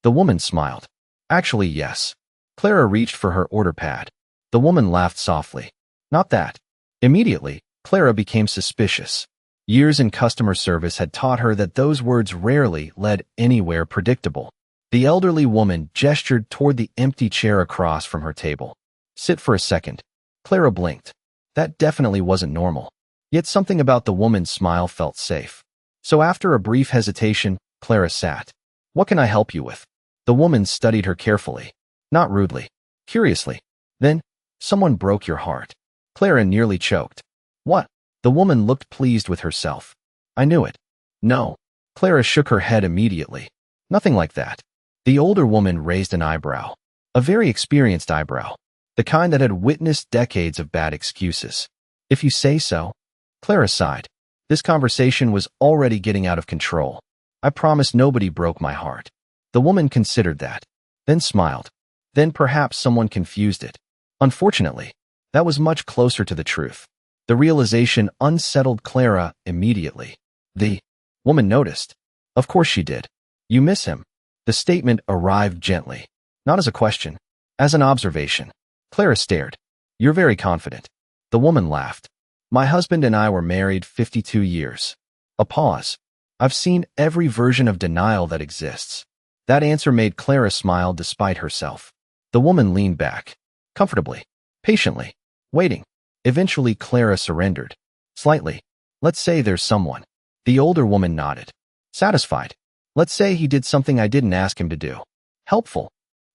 The woman smiled. Actually, yes. Clara reached for her order pad. The woman laughed softly. Not that. Immediately, Clara became suspicious. Years in customer service had taught her that those words rarely led anywhere predictable. The elderly woman gestured toward the empty chair across from her table. Sit for a second. Clara blinked. That definitely wasn't normal. Yet something about the woman's smile felt safe. So after a brief hesitation, Clara sat. What can I help you with? The woman studied her carefully. Not rudely. Curiously. Then, someone broke your heart. Clara nearly choked. What? The woman looked pleased with herself. I knew it. No. Clara shook her head immediately. Nothing like that. The older woman raised an eyebrow. A very experienced eyebrow. The kind that had witnessed decades of bad excuses. If you say so. Clara sighed. This conversation was already getting out of control. I promise nobody broke my heart. The woman considered that, then smiled. Then perhaps someone confused it. Unfortunately, that was much closer to the truth. The realization unsettled Clara immediately. The woman noticed. Of course she did. You miss him. The statement arrived gently, not as a question, as an observation. Clara stared. You're very confident. The woman laughed. My husband and I were married 52 years. A pause. I've seen every version of denial that exists. That answer made Clara smile despite herself. The woman leaned back, comfortably, patiently, waiting. Eventually Clara surrendered. Slightly. Let's say there's someone. The older woman nodded. Satisfied. Let's say he did something I didn't ask him to do. Helpful.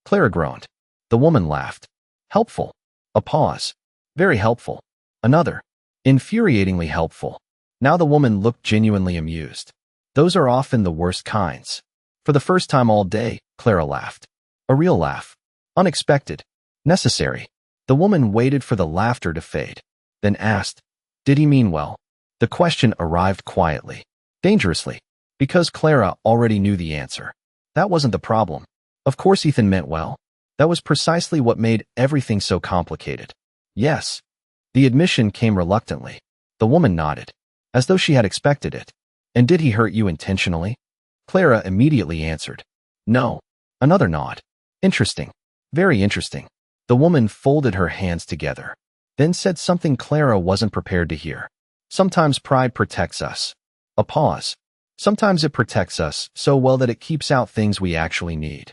Clara groaned. The woman laughed. Helpful. A pause. Very helpful. Another. Infuriatingly helpful. Now the woman looked genuinely amused. Those are often the worst kinds. For the first time all day, Clara laughed. A real laugh. Unexpected. Necessary. The woman waited for the laughter to fade, then asked, Did he mean well? The question arrived quietly, dangerously, because Clara already knew the answer. That wasn't the problem. Of course Ethan meant well. That was precisely what made everything so complicated. Yes. The admission came reluctantly. The woman nodded, as though she had expected it. And did he hurt you intentionally? Clara immediately answered. No. Another nod. Interesting. Very interesting. The woman folded her hands together, then said something Clara wasn't prepared to hear. Sometimes pride protects us. A pause. Sometimes it protects us so well that it keeps out things we actually need.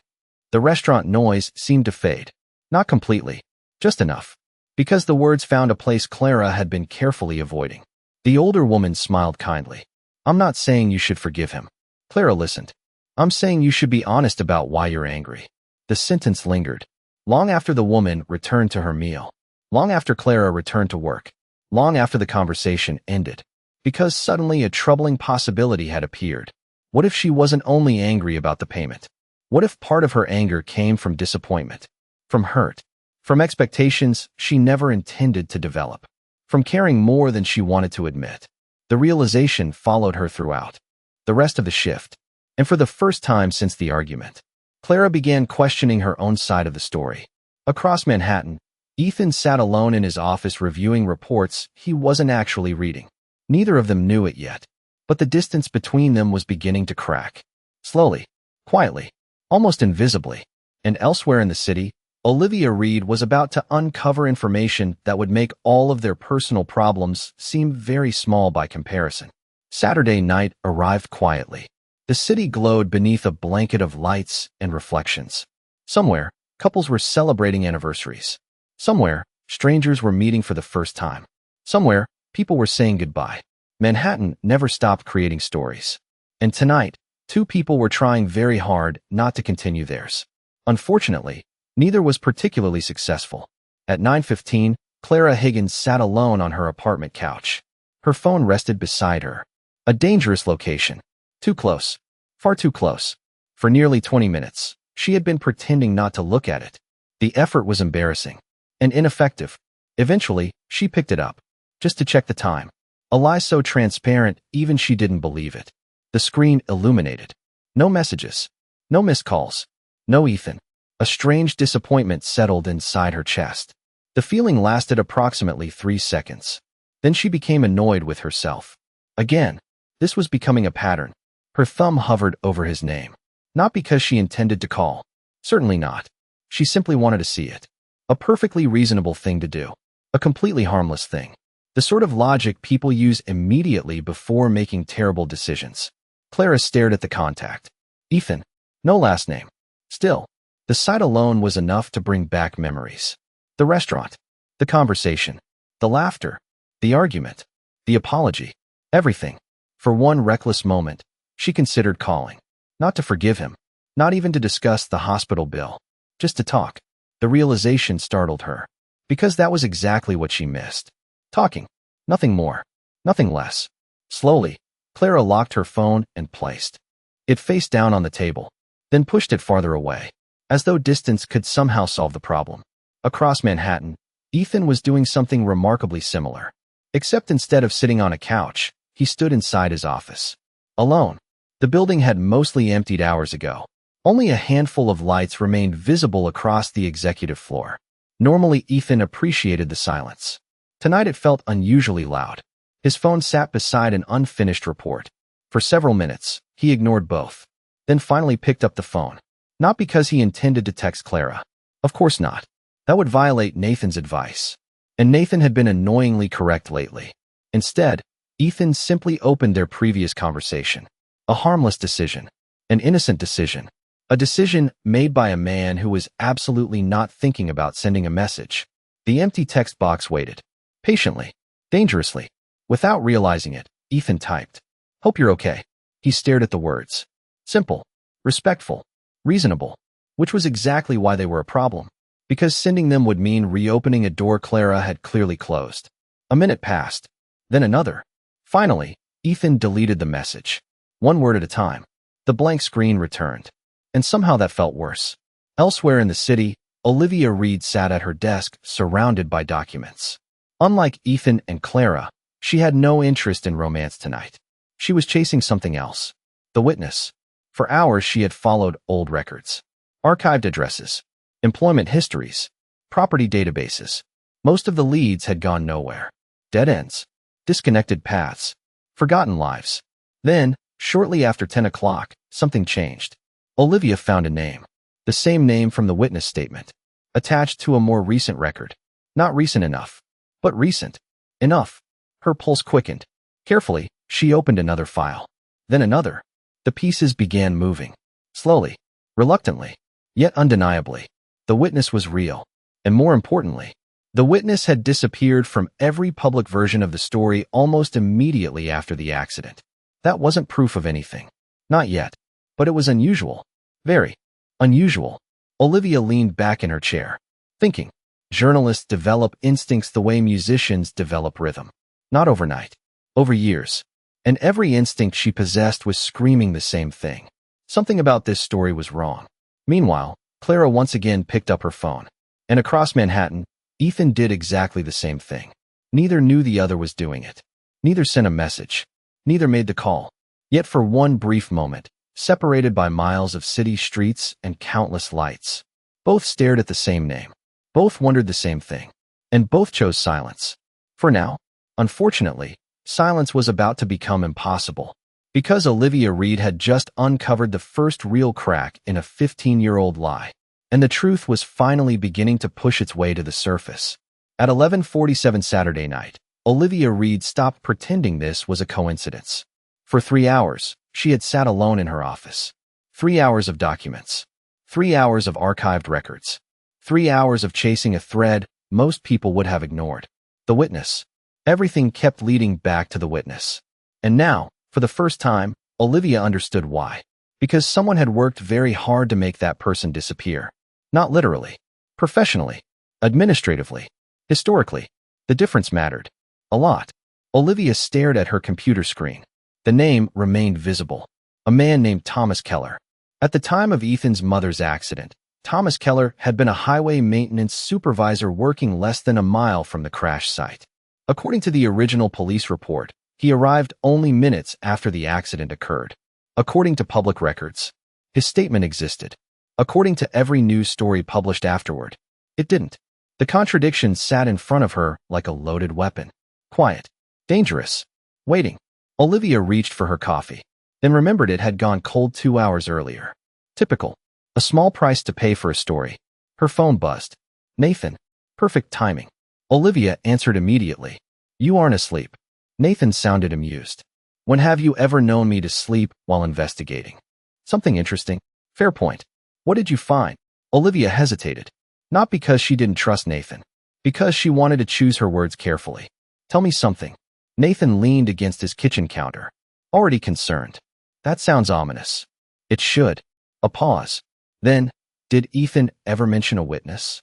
The restaurant noise seemed to fade. Not completely. Just enough. Because the words found a place Clara had been carefully avoiding. The older woman smiled kindly. I'm not saying you should forgive him. Clara listened. I'm saying you should be honest about why you're angry. The sentence lingered. Long after the woman returned to her meal. Long after Clara returned to work. Long after the conversation ended. Because suddenly a troubling possibility had appeared. What if she wasn't only angry about the payment? What if part of her anger came from disappointment? From hurt? From expectations she never intended to develop? From caring more than she wanted to admit? The realization followed her throughout the rest of the shift. And for the first time since the argument, Clara began questioning her own side of the story. Across Manhattan, Ethan sat alone in his office reviewing reports he wasn't actually reading. Neither of them knew it yet, but the distance between them was beginning to crack. Slowly, quietly, almost invisibly. And elsewhere in the city, Olivia Reed was about to uncover information that would make all of their personal problems seem very small by comparison. Saturday night arrived quietly. The city glowed beneath a blanket of lights and reflections. Somewhere, couples were celebrating anniversaries. Somewhere, strangers were meeting for the first time. Somewhere, people were saying goodbye. Manhattan never stopped creating stories. And tonight, two people were trying very hard not to continue theirs. Unfortunately, neither was particularly successful. At 9:15, Clara Higgins sat alone on her apartment couch. Her phone rested beside her. A dangerous location. Too close. Far too close. For nearly 20 minutes, she had been pretending not to look at it. The effort was embarrassing and ineffective. Eventually, she picked it up, just to check the time. A lie so transparent, even she didn't believe it. The screen illuminated. No messages. No missed calls. No Ethan. A strange disappointment settled inside her chest. The feeling lasted approximately 3 seconds. Then she became annoyed with herself. Again, this was becoming a pattern. Her thumb hovered over his name. Not because she intended to call. Certainly not. She simply wanted to see it. A perfectly reasonable thing to do. A completely harmless thing. The sort of logic people use immediately before making terrible decisions. Clara stared at the contact. Ethan. No last name. Still, the sight alone was enough to bring back memories. The restaurant. The conversation. The laughter. The argument. The apology. Everything. For one reckless moment, she considered calling. Not to forgive him. Not even to discuss the hospital bill. Just to talk. The realization startled her. Because that was exactly what she missed. Talking. Nothing more. Nothing less. Slowly, Clara locked her phone and placed it face down on the table, then pushed it farther away. as though distance could somehow solve the problem. Across Manhattan, Ethan was doing something remarkably similar. Except instead of sitting on a couch, he stood inside his office. Alone. The building had mostly emptied hours ago. Only a handful of lights remained visible across the executive floor. Normally, Ethan appreciated the silence. Tonight it felt unusually loud. His phone sat beside an unfinished report. For several minutes, he ignored both, then finally picked up the phone. Not because he intended to text Clara. Of course not. That would violate Nathan's advice. And Nathan had been annoyingly correct lately. Instead, Ethan simply opened their previous conversation. A harmless decision. An innocent decision. A decision made by a man who was absolutely not thinking about sending a message. The empty text box waited. Patiently. Dangerously. Without realizing it, Ethan typed, "Hope you're okay." He stared at the words. Simple. Respectful. Reasonable. Which was exactly why they were a problem. Because sending them would mean reopening a door Clara had clearly closed. A minute passed. Then another. Finally, Ethan deleted the message. One word at a time. The blank screen returned. And somehow that felt worse. Elsewhere in the city, Olivia Reed sat at her desk, surrounded by documents. Unlike Ethan and Clara, she had no interest in romance tonight. She was chasing something else. The witness. For hours she had followed old records. Archived addresses. Employment histories. Property databases. Most of the leads had gone nowhere. Dead ends. Disconnected paths. Forgotten lives. Then, shortly after 10 o'clock, something changed. Olivia found a name. The same name from the witness statement. Attached to a more recent record. Not recent enough. But recent. Enough. Her pulse quickened. Carefully, she opened another file. Then another. The pieces began moving. Slowly. Reluctantly. Yet undeniably. The witness was real. And more importantly, the witness had disappeared from every public version of the story almost immediately after the accident. That wasn't proof of anything. Not yet. But it was unusual. Very unusual. Olivia leaned back in her chair, thinking. Journalists develop instincts the way musicians develop rhythm. Not overnight. Over years. And every instinct she possessed was screaming the same thing. Something about this story was wrong. Meanwhile, Clara once again picked up her phone. And across Manhattan, Ethan did exactly the same thing. Neither knew the other was doing it. Neither sent a message. Neither made the call. Yet for one brief moment, separated by miles of city streets and countless lights, both stared at the same name. Both wondered the same thing. And both chose silence. For now, unfortunately, silence was about to become impossible. Because Olivia Reed had just uncovered the first real crack in a 15-year-old lie. And the truth was finally beginning to push its way to the surface. At 11:47 Saturday night, Olivia Reed stopped pretending this was a coincidence. For 3 hours, she had sat alone in her office. 3 hours of documents. 3 hours of archived records. 3 hours of chasing a thread most people would have ignored. The witness. Everything kept leading back to the witness. And now, for the first time, Olivia understood why. Because someone had worked very hard to make that person disappear. Not literally. Professionally. Administratively. Historically. The difference mattered. A lot. Olivia stared at her computer screen. The name remained visible. A man named Thomas Keller. At the time of Ethan's mother's accident, Thomas Keller had been a highway maintenance supervisor working less than a mile from the crash site. According to the original police report, he arrived only minutes after the accident occurred. According to public records, his statement existed. According to every news story published afterward, it didn't. The contradiction sat in front of her like a loaded weapon. Quiet. Dangerous. Waiting. Olivia reached for her coffee, then remembered it had gone cold 2 hours earlier. Typical. A small price to pay for a story. Her phone buzzed. Nathan. Perfect timing. Olivia answered immediately. You aren't asleep. Nathan sounded amused. When have you ever known me to sleep while investigating? Something interesting. Fair point. What did you find? Olivia hesitated. Not because she didn't trust Nathan. Because she wanted to choose her words carefully. Tell me something. Nathan leaned against his kitchen counter. Already concerned. That sounds ominous. It should. A pause. Then, did Ethan ever mention a witness?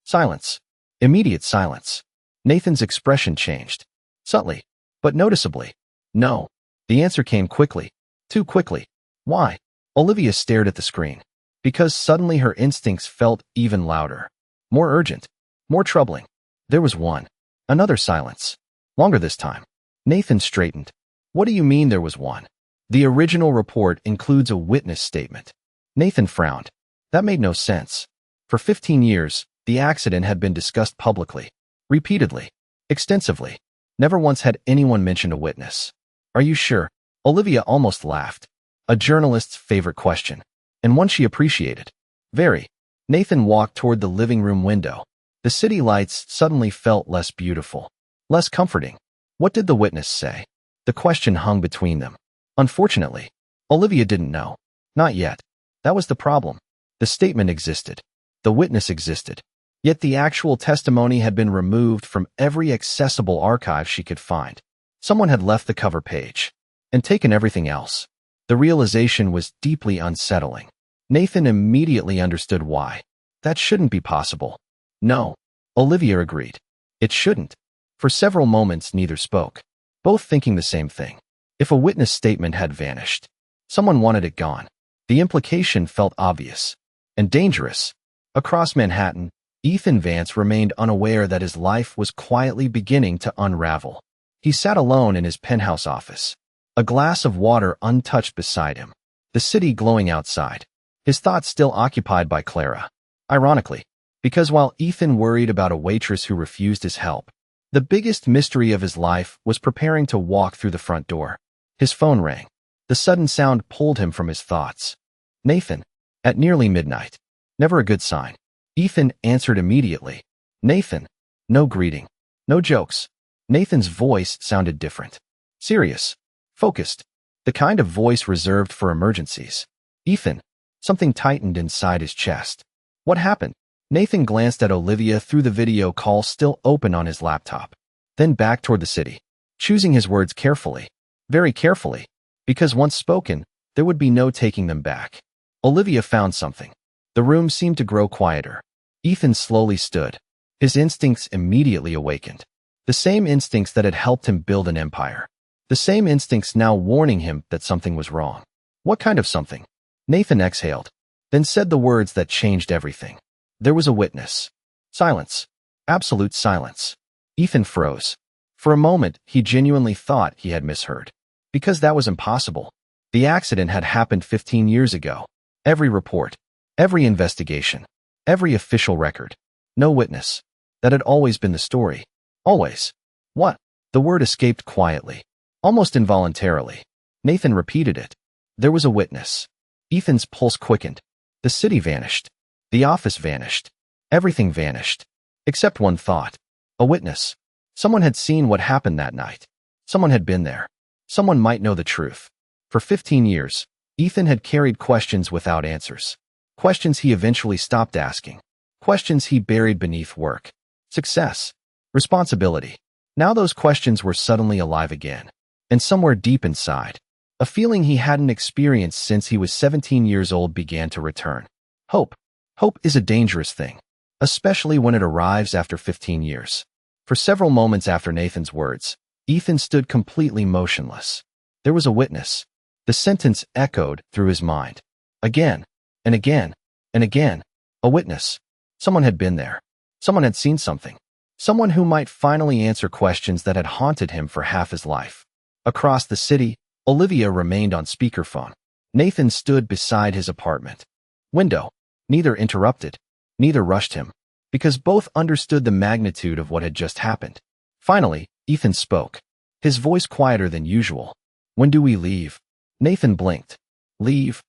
Silence. Immediate silence. Nathan's expression changed. Subtly, but noticeably. No. The answer came quickly. Too quickly. Why? Olivia stared at the screen. because suddenly her instincts felt even louder, more urgent, more troubling. There was one. Another silence. Longer this time. Nathan straightened. What do you mean there was one? The original report includes a witness statement. Nathan frowned. That made no sense. For 15 years, the accident had been discussed publicly, repeatedly, extensively. Never once had anyone mentioned a witness. Are you sure? Olivia almost laughed. A journalist's favorite question, and one she appreciated. Very. Nathan walked toward the living room window. The city lights suddenly felt less beautiful, less comforting. What did the witness say? The question hung between them. Unfortunately, Olivia didn't know. Not yet. That was the problem. The statement existed. The witness existed. Yet the actual testimony had been removed from every accessible archive she could find. Someone had left the cover page and taken everything else. The realization was deeply unsettling. Nathan immediately understood why. That shouldn't be possible. No, Olivia agreed. It shouldn't. For several moments, neither spoke, both thinking the same thing. If a witness statement had vanished, someone wanted it gone. The implication felt obvious and dangerous. Across Manhattan, Ethan Vance remained unaware that his life was quietly beginning to unravel. He sat alone in his penthouse office, a glass of water untouched beside him, the city glowing outside, his thoughts still occupied by Clara. Ironically, because while Ethan worried about a waitress who refused his help, the biggest mystery of his life was preparing to walk through the front door. His phone rang. The sudden sound pulled him from his thoughts. Nathan, at nearly midnight. Never a good sign. Ethan answered immediately. Nathan. No greeting. No jokes. Nathan's voice sounded different. Serious. Focused. The kind of voice reserved for emergencies. Ethan. Something tightened inside his chest. What happened? Nathan glanced at Olivia through the video call still open on his laptop, then back toward the city, choosing his words carefully, very carefully, because once spoken, there would be no taking them back. Olivia found something. The room seemed to grow quieter. Ethan slowly stood. His instincts immediately awakened. The same instincts that had helped him build an empire. The same instincts now warning him that something was wrong. What kind of something? Nathan exhaled, then said the words that changed everything. There was a witness. Silence. Absolute silence. Ethan froze. For a moment, he genuinely thought he had misheard. Because that was impossible. The accident had happened 15 years ago. Every report, every investigation, every official record. No witness. That had always been the story. Always. What? The word escaped quietly, almost involuntarily. Nathan repeated it. There was a witness. Ethan's pulse quickened. The city vanished. The office vanished. Everything vanished. Except one thought. A witness. Someone had seen what happened that night. Someone had been there. Someone might know the truth. For 15 years, Ethan had carried questions without answers. Questions he eventually stopped asking. Questions he buried beneath work, success, responsibility. Now those questions were suddenly alive again. And somewhere deep inside, a feeling he hadn't experienced since he was 17 years old began to return. Hope. Hope is a dangerous thing, especially when it arrives after 15 years. For several moments after Nathan's words, Ethan stood completely motionless. There was a witness. The sentence echoed through his mind. Again, and again, and again. A witness. Someone had been there. Someone had seen something. Someone who might finally answer questions that had haunted him for half his life. Across the city, Olivia remained on speakerphone. Nathan stood beside his apartment window. Neither interrupted, neither rushed him, because both understood the magnitude of what had just happened. Finally, Ethan spoke, his voice quieter than usual. When do we leave? Nathan blinked. Leave?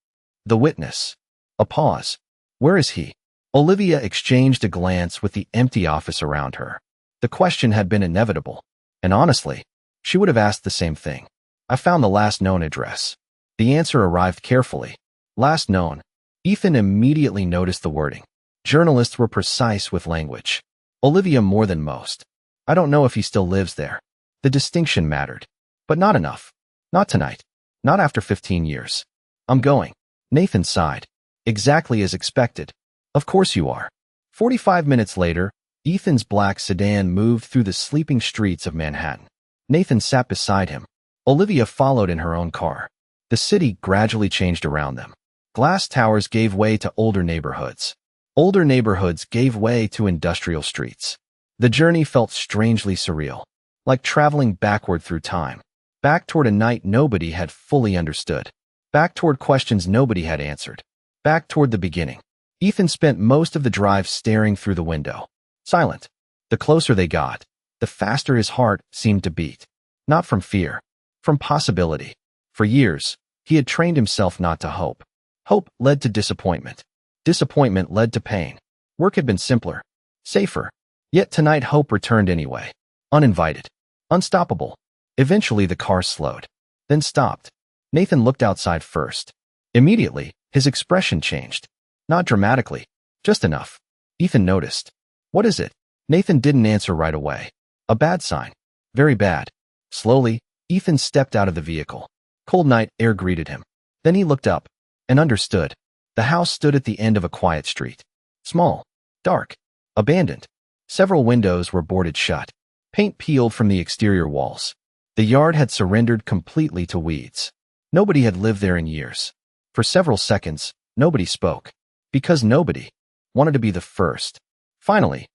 The witness. A pause. Where is he? Olivia exchanged a glance with the empty office around her. The question had been inevitable, and honestly, she would have asked the same thing. I found the last known address. The answer arrived carefully. Last known. Ethan immediately noticed the wording. Journalists were precise with language. Olivia more than most. I don't know if he still lives there. The distinction mattered. But not enough. Not tonight. Not after 15 years. I'm going. Nathan sighed. Exactly as expected. Of course you are. 45 minutes later, Ethan's black sedan moved through the sleeping streets of Manhattan. Nathan sat beside him. Olivia followed in her own car. The city gradually changed around them. Glass towers gave way to older neighborhoods. Older neighborhoods gave way to industrial streets. The journey felt strangely surreal, like traveling backward through time, back toward a night nobody had fully understood, back toward questions nobody had answered, back toward the beginning. Ethan spent most of the drive staring through the window, silent. The closer they got, the faster his heart seemed to beat. Not from fear, from possibility. For years, he had trained himself not to hope. Hope led to disappointment. Disappointment led to pain. Work had been simpler, safer. Yet tonight hope returned anyway. Uninvited. Unstoppable. Eventually the car slowed. Then stopped. Nathan looked outside first. Immediately, his expression changed. Not dramatically. Just enough. Ethan noticed. What is it? Nathan didn't answer right away. A bad sign. Very bad. Slowly, Ethan stepped out of the vehicle. Cold night air greeted him. Then he looked up and understood. The house stood at the end of a quiet street. Small. Dark. Abandoned. Several windows were boarded shut. Paint peeled from the exterior walls. The yard had surrendered completely to weeds. Nobody had lived there in years. For several seconds, nobody spoke. Because nobody wanted to be the first. Finally,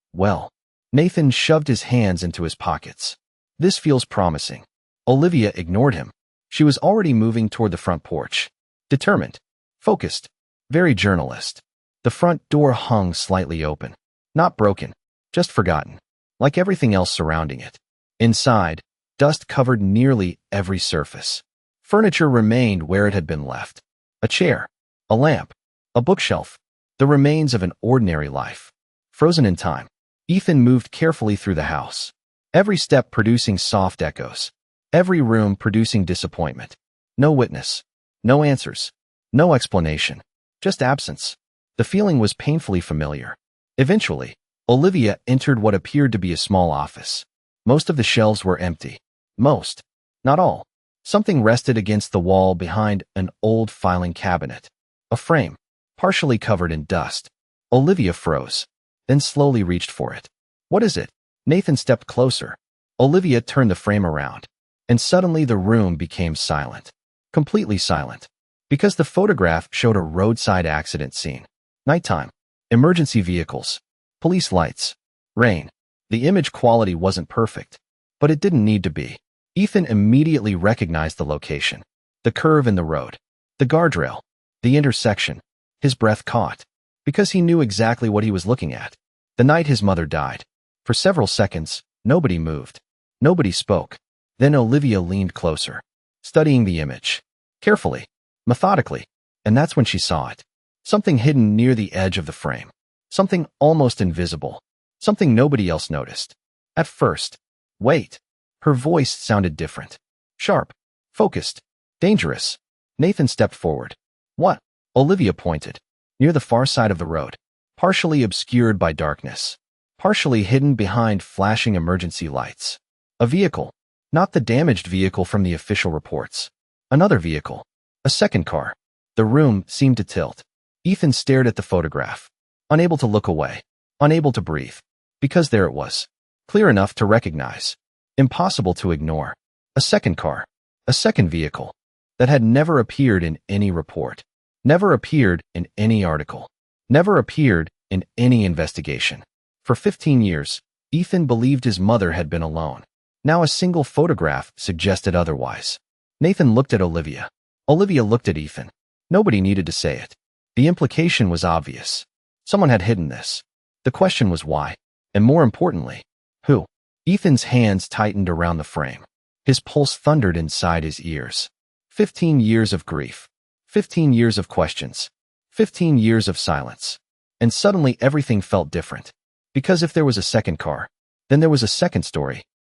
Nathan shoved his hands into his pockets. This feels promising. Olivia ignored him. She was already moving toward the front porch. Determined. Focused. Very journalist. The front door hung slightly open. Not broken. Just forgotten. Like everything else surrounding it. Inside, dust covered nearly every surface. Furniture remained where it had been left. A chair. A lamp. A bookshelf. The remains of an ordinary life. Frozen in time. Ethan moved carefully through the house. Every step producing soft echoes. Every room producing disappointment. No witness. No answers. No explanation. Just absence. The feeling was painfully familiar. Eventually, Olivia entered what appeared to be a small office. Most of the shelves were empty. Most. Not all. Something rested against the wall behind an old filing cabinet. A frame, partially covered in dust. Olivia froze, then slowly reached for it. What is it? Nathan stepped closer. Olivia turned the frame around, and suddenly the room became silent. Completely silent. Because the photograph showed a roadside accident scene. Nighttime. Emergency vehicles. Police lights. Rain. The image quality wasn't perfect, but it didn't need to be. Ethan immediately recognized the location. The curve in the road. The guardrail. The intersection. His breath caught. Because he knew exactly what he was looking at. The night his mother died. For several seconds, nobody moved. Nobody spoke. Then Olivia leaned closer, studying the image. Carefully. Methodically. And that's when she saw it. Something hidden near the edge of the frame. Something almost invisible. Something nobody else noticed. At first. Wait. Her voice sounded different. Sharp. Focused. Dangerous. Nathan stepped forward. What? Olivia pointed. Near the far side of the road. Partially obscured by darkness. Partially hidden behind flashing emergency lights. A vehicle. Not the damaged vehicle from the official reports. Another vehicle. A second car. The room seemed to tilt. Ethan stared at the photograph. Unable to look away. Unable to breathe. Because there it was. Clear enough to recognize. Impossible to ignore. A second car. A second vehicle. That had never appeared in any report. Never appeared in any article. Never appeared in any investigation. For 15 years, Ethan believed his mother had been alone. Now a single photograph suggested otherwise. Nathan looked at Olivia. Olivia looked at Ethan. Nobody needed to say it. The implication was obvious. Someone had hidden this. The question was why. And more importantly, who? Ethan's hands tightened around the frame. His pulse thundered inside his ears. 15 years of grief. 15 years of questions. 15 years of silence. And suddenly everything felt different. Because if there was a second car, then there was a second story.